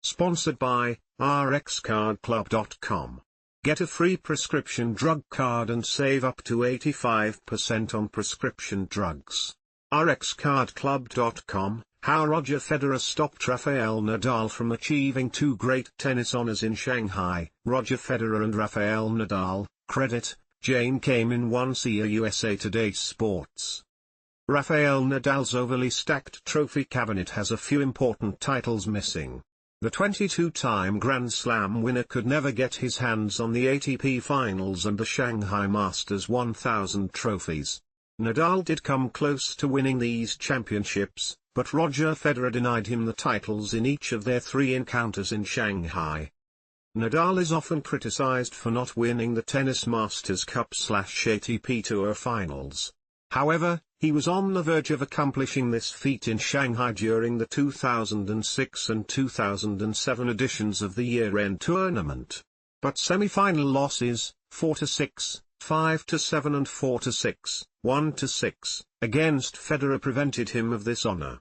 Sponsored by RxCardClub.com. Get a free prescription drug card and save up to 85% on prescription drugs. RxCardClub.com. How Roger Federer stopped Rafael Nadal from achieving two great tennis honors in Shanghai. Roger Federer and Rafael Nadal. Credit, Jayne, Kamin-Oncea-USA. Today's Sports. Rafael Nadal's overly stacked trophy cabinet has a few important titles missing. The 22-time Grand Slam winner could never get his hands on the ATP Finals and the Shanghai Masters 1000 trophies. Nadal did come close to winning these championships, but Roger Federer denied him the titles in each of their three encounters in Shanghai. Nadal is often criticized for not winning the Tennis Masters Cup/ATP Tour Finals. However, he was on the verge of accomplishing this feat in Shanghai during the 2006 and 2007 editions of the year-end tournament. But semi-final losses, 4-6, 5-7 and 4-6, 1-6, against Federer prevented him of this honor.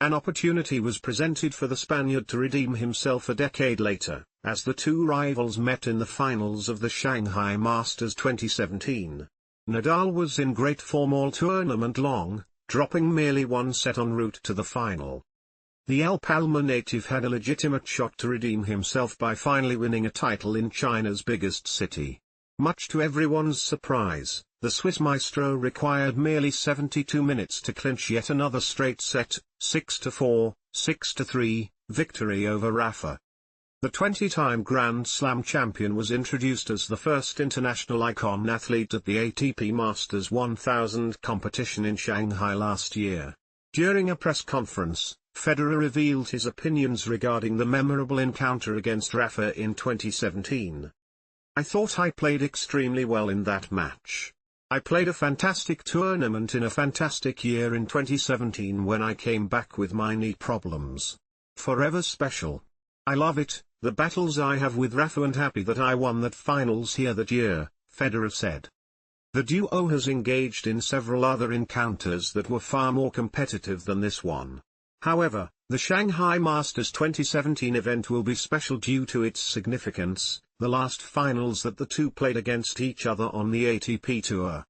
An opportunity was presented for the Spaniard to redeem himself a decade later, as the two rivals met in the finals of the Shanghai Masters 2017. Nadal was in great form all tournament long, dropping merely one set en route to the final. The Palmar native had a legitimate shot to redeem himself by finally winning a title in China's biggest city. Much to everyone's surprise, the Swiss maestro required merely 72 minutes to clinch yet another straight set, 6-4, 6-3, victory over Rafa. The 20-time Grand Slam champion was introduced as the first international icon athlete at the ATP Masters 1000 competition in Shanghai last year. During a press conference, Federer revealed his opinions regarding the memorable encounter against Rafa in 2017. "I thought I played extremely well in that match. I played a fantastic tournament in a fantastic year in 2017 when I came back with my knee problems. Forever special. I love it, the battles I have with Rafa, and happy that I won that finals here that year," Federer said. The duo has engaged in several other encounters that were far more competitive than this one. However, the Shanghai Masters 2017 event will be special due to its significance, the last finals that the two played against each other on the ATP Tour.